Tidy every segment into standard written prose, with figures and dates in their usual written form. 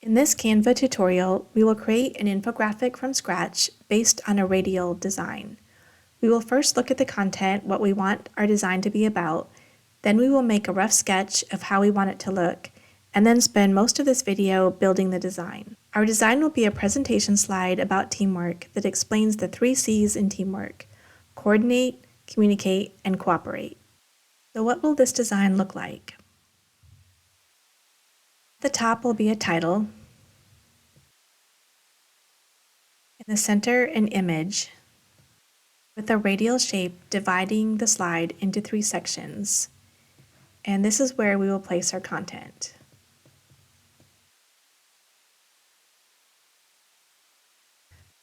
In this Canva tutorial, we will create an infographic from scratch based on a radial design. We will first look at the content, what we want our design to be about, then we will make a rough sketch of how we want it to look, and then spend most of this video building the design. Our design will be a presentation slide about teamwork that explains the 3 C's in teamwork: coordinate, communicate, and cooperate. So what will this design look like? At the top will be a title. In the center, an image with a radial shape dividing the slide into 3 sections. And this is where we will place our content.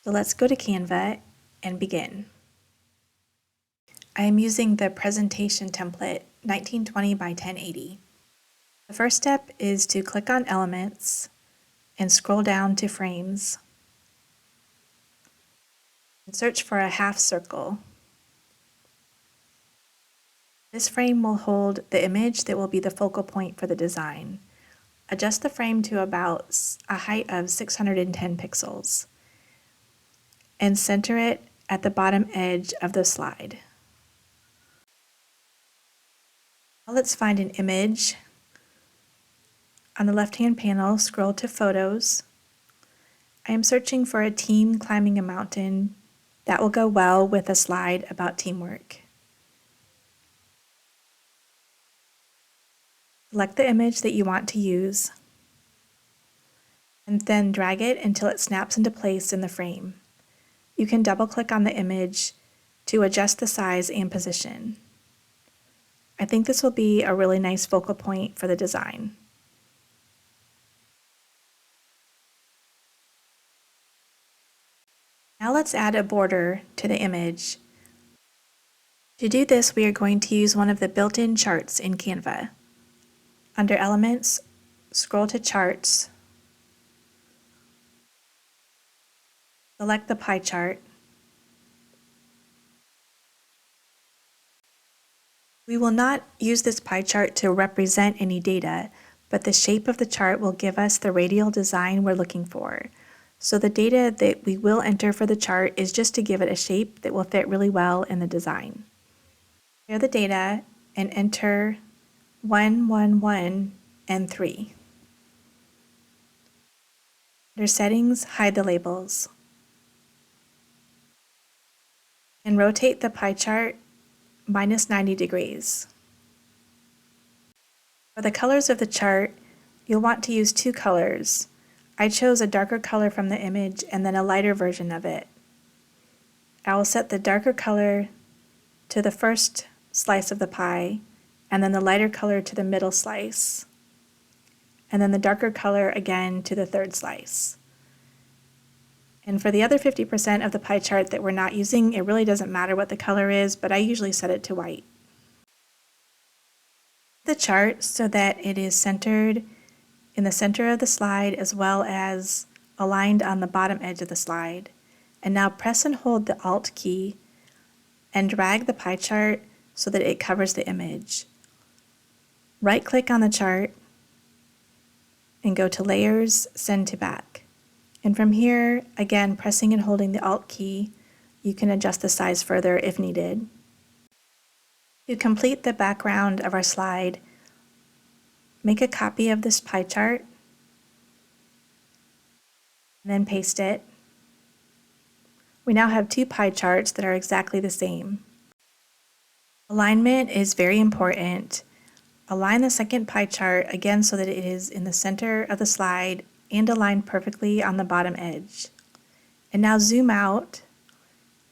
So let's go to Canva and begin. I am using the presentation template 1920 by 1080. The first step is to click on Elements and scroll down to Frames and search for a half circle. This frame will hold the image that will be the focal point for the design. Adjust the frame to about a height of 610 pixels and center it at the bottom edge of the slide. Now let's find an image. On the left-hand panel, scroll to Photos. I am searching for a team climbing a mountain. That will go well with a slide about teamwork. Select the image that you want to use, and then drag it until it snaps into place in the frame. You can double-click on the image to adjust the size and position. I think this will be a really nice focal point for the design. Now let's add a border to the image. To do this, we are going to use one of the built-in charts in Canva. Under Elements, scroll to Charts, select the pie chart. We will not use this pie chart to represent any data, but the shape of the chart will give us the radial design we're looking for. So the data that we will enter for the chart is just to give it a shape that will fit really well in the design. Clear the data and enter 1, 1, 1, and 3. Under Settings, hide the labels. And rotate the pie chart minus 90 degrees. For the colors of the chart, you'll want to use 2 colors. I chose a darker color from the image and then a lighter version of it. I will set the darker color to the first slice of the pie, and then the lighter color to the middle slice, and then the darker color again to the third slice. And for the other 50% of the pie chart that we're not using, it really doesn't matter what the color is, but I usually set it to white. The chart so that it is centered in the center of the slide as well as aligned on the bottom edge of the slide. And now press and hold the Alt key and drag the pie chart so that it covers the image. Right-click on the chart and go to Layers, Send to Back. And from here, again, pressing and holding the Alt key, you can adjust the size further if needed. To complete the background of our slide, make a copy of this pie chart and then paste it. We now have 2 pie charts that are exactly the same. Alignment is very important. Align the second pie chart again so that it is in the center of the slide and aligned perfectly on the bottom edge. And now zoom out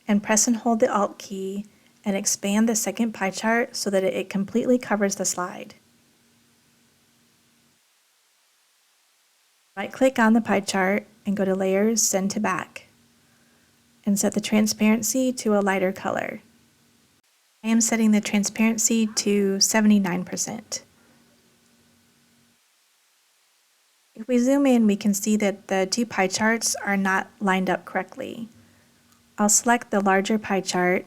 and press and hold the Alt key and expand the second pie chart so that it completely covers the slide. Right-click on the pie chart and go to Layers, Send to Back, and set the transparency to a lighter color. I am setting the transparency to 79%. If we zoom in, we can see that the 2 pie charts are not lined up correctly. I'll select the larger pie chart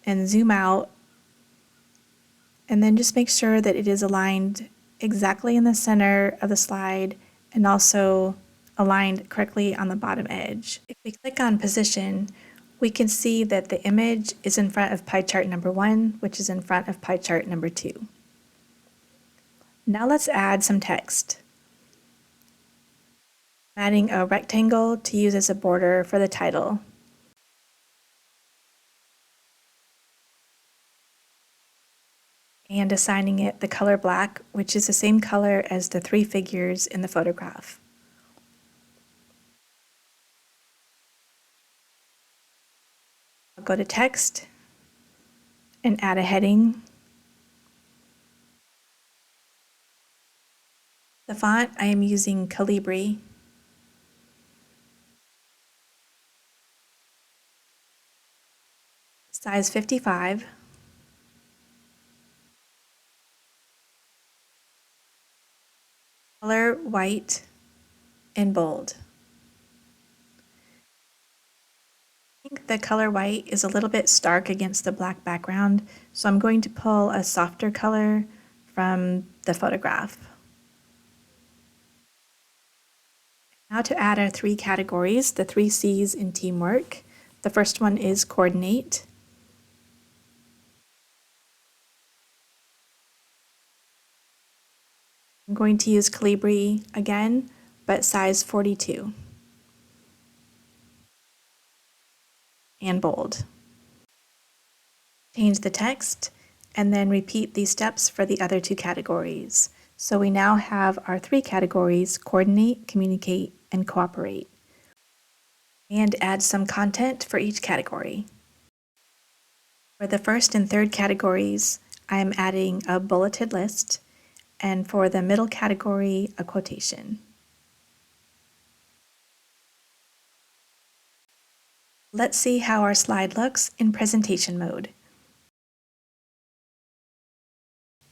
and zoom out, and then just make sure that it is aligned exactly in the center of the slide and also aligned correctly on the bottom edge. If we click on position, we can see that the image is in front of pie chart number 1, which is in front of pie chart number 2. Now let's add some text. I'm adding a rectangle to use as a border for the title. And assigning it the color black, which is the same color as the 3 figures in the photograph. I'll go to text and add a heading. The font, I am using Calibri. Size 55. Color white and bold. I think the color white is a little bit stark against the black background, so I'm going to pull a softer color from the photograph. Now to add our 3 categories, the 3 C's in teamwork. The first one is coordinate. I'm going to use Calibri again, but size 42. And bold. Change the text, and then repeat these steps for the other 2 categories. So we now have our 3 categories: coordinate, communicate, and cooperate. And add some content for each category. For the first and third categories, I am adding a bulleted list, and for the middle category, a quotation. Let's see how our slide looks in presentation mode.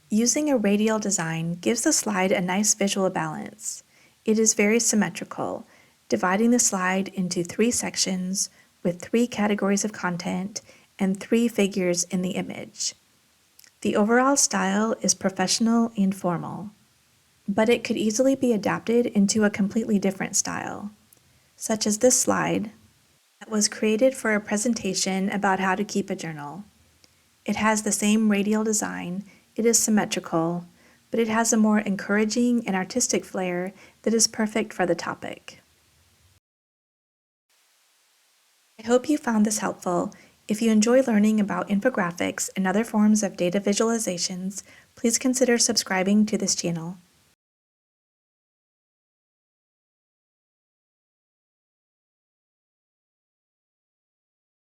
Using a radial design gives the slide a nice visual balance. It is very symmetrical, dividing the slide into 3 sections with 3 categories of content and 3 figures in the image. The overall style is professional and formal, but it could easily be adapted into a completely different style, such as this slide that was created for a presentation about how to keep a journal. It has the same radial design, it is symmetrical, but it has a more encouraging and artistic flair that is perfect for the topic. I hope you found this helpful. If you enjoy learning about infographics and other forms of data visualizations, please consider subscribing to this channel.